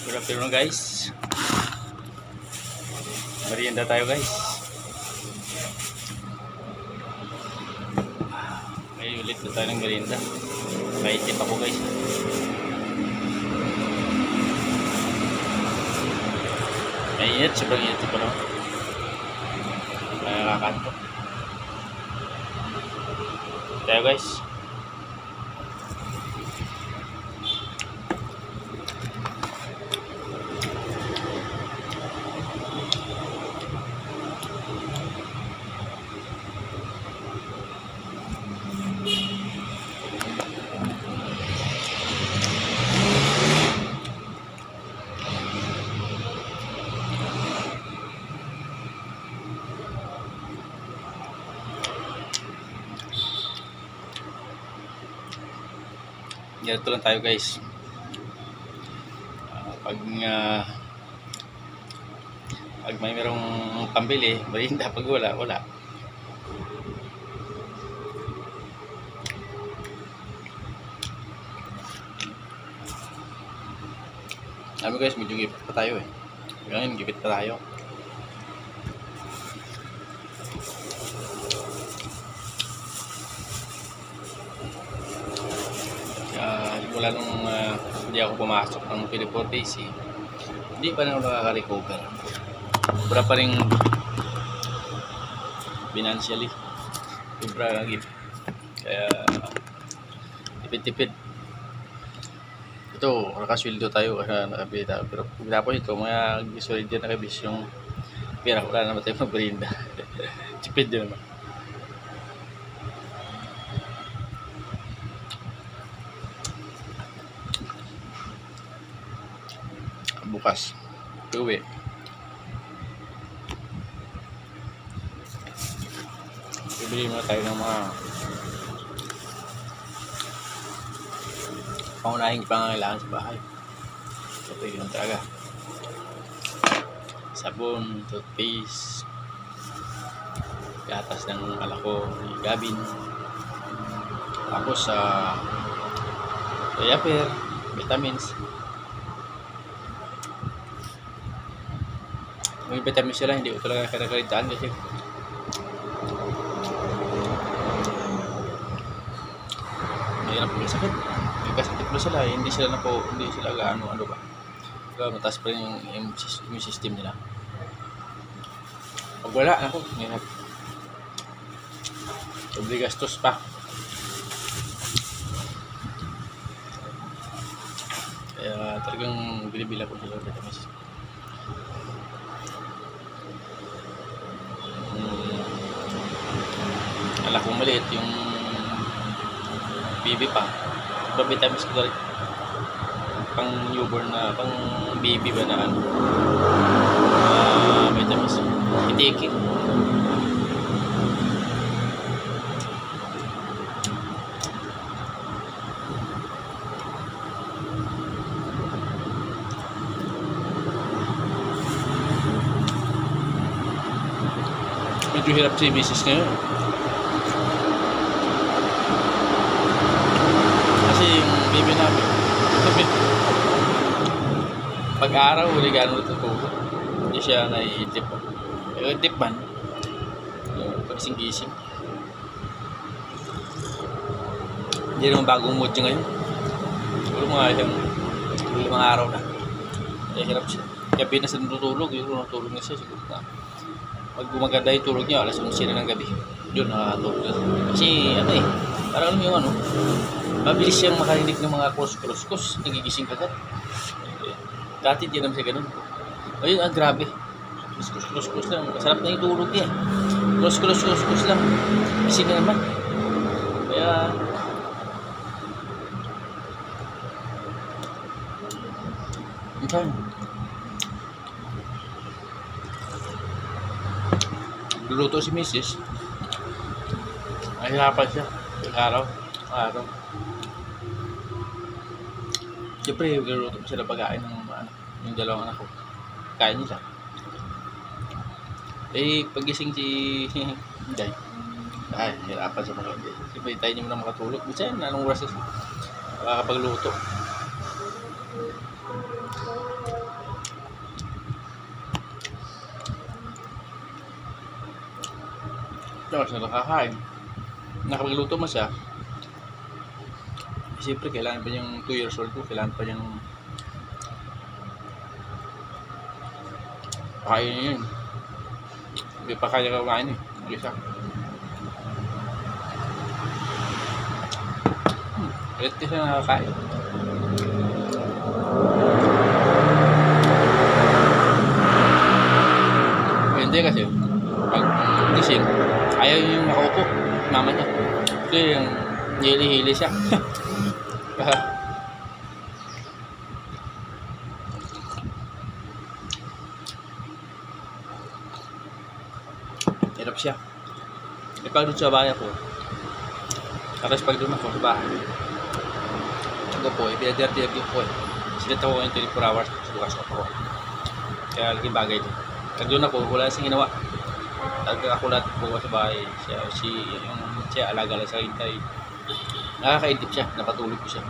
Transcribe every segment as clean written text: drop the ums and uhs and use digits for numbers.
Good afternoon guys. Merienda tayo guys. May ulit na tayo ng merienda. Maitip ako guys. Mainit, sobrang init pa naman. Kaya nakakanto. Tayo guys. Ganito lang tayo guys. Pag may merong pambili, merienda. Pag wala, wala. Sabi guys, medyo gipit pa tayo eh. Ngayon, gipit pa tayo. Mula nung hindi ako pumasok ng Philippine PC, hindi pa na ako nakaka-recover. Sobra pa rin financially. Sobra na gipit. Kaya tipid-tipid. Ito, nakasweldo tayo kasi nakabili tayo. Pero tapos ito, mga solid din nakabis yung pera. Wala naman tayo mag-merienda. Tipid din naman. Bukas uwi. Bibili muna tayo ng mga pangunahing pangangailangan sa bahay. Ito yun talaga. Sabon, toothpaste, gatas ng alako ni Gabin, tapos diaper, vitamins. May vitamins sila, hindi ko talaga kinakalitaan kasi mahirap sakit. May kasakit mo sila, hindi sila gaano ba. Kaya mataas pa rin yung immune system nila. Pag wala, ako, mahirap. Sobrang gastos pa. Kaya talagang bilibila ko sila vitamins. Alam kong maliit yung baby pa. Iba vitamins ko rin. Pang newborn na, pang baby ba na ano. Vitamins. Itiki. Medyo hirap si misis ngayon. Kasi yung baby namin, pag-araw, huli gano'n natutulog. Hindi siya naiitip. Pero itip man, pagising-gising. Hindi naman bagong mood niya ngayon. Siguro mga araw na. Kaya hirap siya. Gabi na siya natutulog, yung natutulog na siya. Siguro na. Pag gumaganda yung tulog niya, alas 11 na ng gabi. Yun, nakakatulog na. Kasi parang alam mo yung mabilis siyang makarinig ng mga kus-kus-kus, nagigising kagad. Dati di naman siya ganun. Ayun, grabe. Kus-kus-kus lang. Masarap na yung tulog niya. Kus-kus-kus lang. Gising na naman. Kaya minsan luluto si Mrs. Mahirapan siya. Araw. Siyempre, luluto ko sila pagkain ng yung dalawang anak ko. Kain nila. Pagising si Inday, hirapan sa mga hindi. Siyempre, tayo niyo muna makatulog. Minsan, anong oras makakapagluto. Tapos na nakakain. Nakapagluto mo siya. Siyempre, kailangan pa niyang 2 years old ko. Kailangan pa niyang kainin yun. Hindi pa kaya kumain eh. Mag-isa. Ulit kasi nakakain. Hindi kasi, pag gising, ayaw yung nakaupo. Mama niya. Kasi yung hili-hili siya. Hirap siya. E pag doon sa bahay ako, tapos pag doon ako sa bahay, ako po, ipinadirty ko po eh. Silit ako ngayon 24 hours, bukas ako. Kaya laging bagay doon. Pag doon ako, wala siyang ginawa. Talaga ako lahat po sa bahay. Siya alaga lang sa hintay. Nakakaintip siya, napatulog ko siya.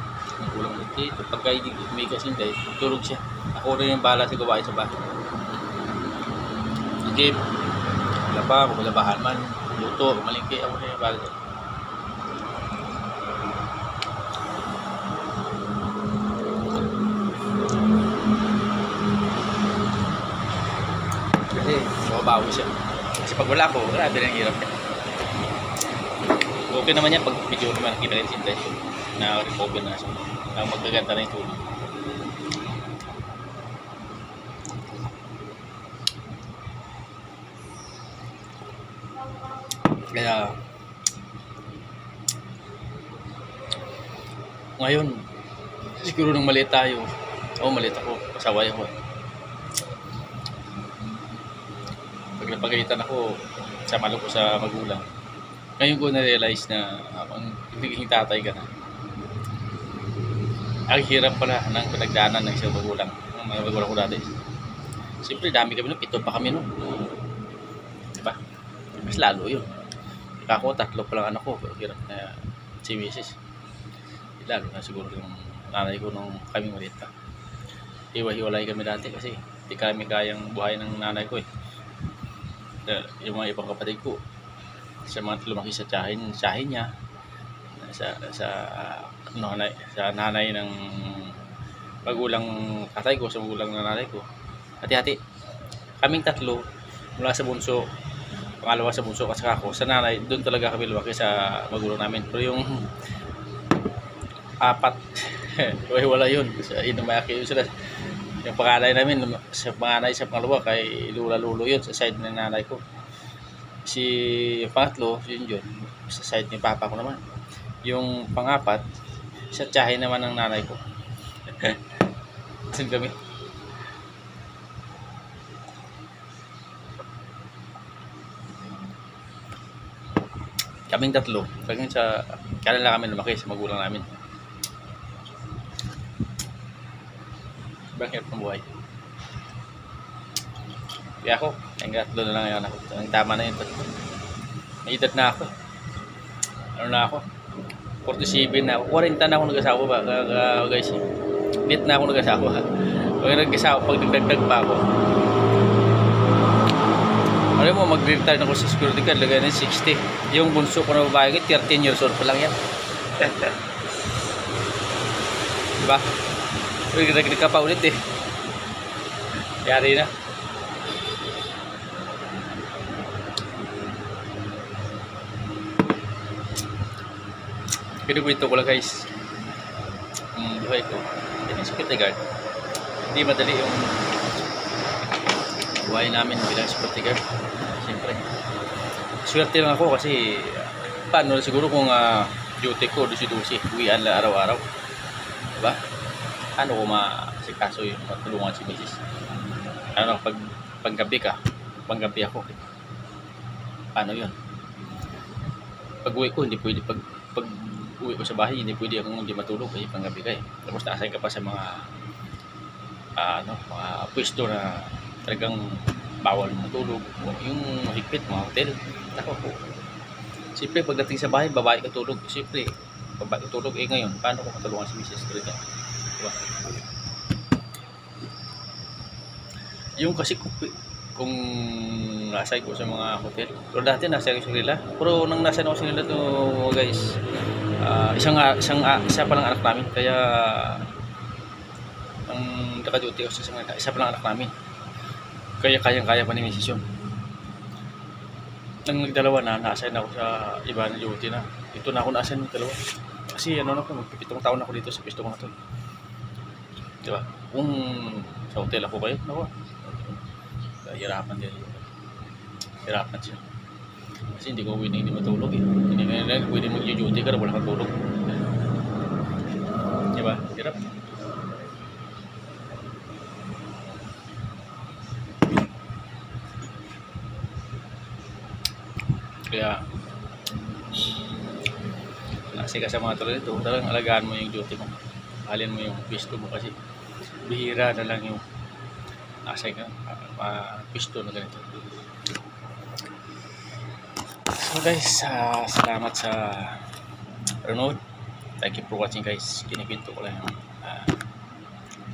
Kulang ulit dito. Pagka hindi umigas hintay, tulog siya. Ako rin yung bahala sa gawain sa bahay. Sige, wala pa, kumalabahan man, luto, malingki, ako rin yung bahala sa kasi mababawi siya. Kasi pag wala ko, grabe lang hirap niya. Okay naman yan pag video naman nakita rin si intention na recover na siya. Na magaganda na yung tulog. Kaya ngayon siguro nung maliit tayo, maliit ako, pasaway ako. Pag napagalitan ako, sama ko sa magulang. Ngayon ko na-realize na ang naging tatay ka na. Ang hirap pala ng pinagdaanan ng isang magulang. Ng mga magulang ko dati. Siyempre, dami kami nun. 7 pa kami nun. Diba? Mas lalo yun. Ako, 3 pa lang anak ko. Pero hirap na si Mrs. Lalo na siguro yung nanay ko nung kami maliit pa. Hiwa-hiwalay kami dati kasi hindi kami kayang buhay ng nanay ko eh. Yung mga ibang kapatid ko, sa mga lumaki sa tsahin niya, sa nanay ng magulang tatay ko, sa magulang ng nanay ko. Hati-hati. Kaming 3 mula sa bunso, pangalawa sa bunso at saka ako, sa nanay, doon talaga kami lumaki sa magulang namin. Pero yung 4, wala yun. Inumayaki yun sila. Yung panganay namin, sa panganay sa pangalawa, kay lula-lulo yun, sa side ng nanay ko. Si pangatlo, yun, sa side ni papa ko naman. Yung pang-4, sa tiyahin naman ng nanay ko. Sin kami. Kaming 3, pagin sa kanila kami lumaki sa magulang namin. Bakit ng buhay? Kaya ako, hanggang 3 na lang yun ako. Ang tama na yun. May edad na ako. Ano na ako? 47 na ako. 40 na ako nag-asawa ba? Guys, late na ako nag-asawa. Pag nag-asawa, pag nagdagdag pa ako. Alam mo, mag-retire na ako sa security guard. Lagay na 60. Yung bunso ko na babae, 13 years old pa lang yan. Diba? Nagdagdag ka pa ulit eh. Yari na. Pinukwento ko lang guys, buhay ko yung security guard. Hindi madali yung buhay namin bilang security guard. Siyempre swerte lang ako kasi paano siguro kung duty ko 12 uwian lang araw-araw, diba? Ano ko masikaso yung matulungan si Mrs. Ano paggabi ka, panggabi ako, paano yun? Pag uwi ko hindi pwede, pag uwi ko sa bahay, hindi pwede akong hindi matulog kasi panggabi ka eh. Tapos naasign ka pa sa mga mga pwesto na talagang bawal matulog. Yung mahigpit, mga hotel. Ako po. Siyempre, pagdating sa bahay, babae ka tulog. Siyempre, babae ka tulog. Eh ngayon, paano ko matulungan si Mrs. Krita? Diba? Yung kasi kung nasa ko sa mga hotel. Pero dati nasa ko sa nila. Pero nang nasa ako sa nila to guys, isa pa lang anak namin. Kaya ang naka-duty ako sa isa pa lang anak namin. Kaya kayang-kaya pa ni Mrs. yun. Nang nagdalawa na, na-assign ako sa iba na duty na. Ito na ako na-assign ng dalawa. Kasi ano na ko, magpipitong taon ako dito sa pisto ko na to. Diba? Kung sa hotel ako kayo, naku. Hirapan din. Hirapan siya. Kasi hindi ko pwede hindi matulog eh. Hindi nga pwede mag-duty ka na wala kang tulog. Diba? Hirap. Kaya kasi sa mga tulad ito, talagang alagaan mo yung duty mo. Mahalin mo yung pisto mo kasi bihira na lang yung nasa ka pisto na ganito. So guys, salamat sa panonood. Thank you for watching guys. Kinikwento ko lang yung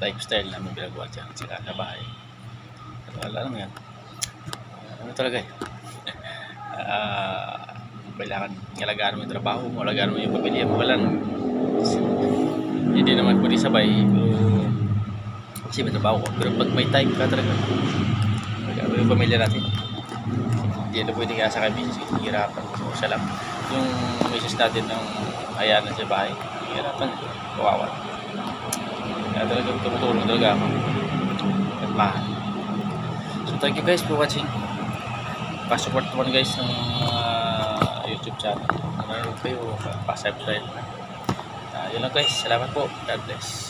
lifestyle namin ginagawa dyan sa bahay. Wala naman yan. Ano talaga eh. Kailangan alagaan mo yung trabaho mo, alagaan mo yung pamilya mo. Wala naman. Hindi naman pwede sabay. Kasi may trabaho ko. Pero pag may time ka talaga, alagaan mo yung pamilya natin. Hindi na pwede kaya sa kami. Hihirapan mo siya lang. Yung misis natin ng hayanan sa bahay, hihirapan. Kawawa. Kaya talaga tumutulong talaga ako. At mahal. So thank you guys for watching. Pa-support naman guys ng YouTube channel. Kung meron kayo, pa-subscribe. Yun lang guys. Salamat po. God bless.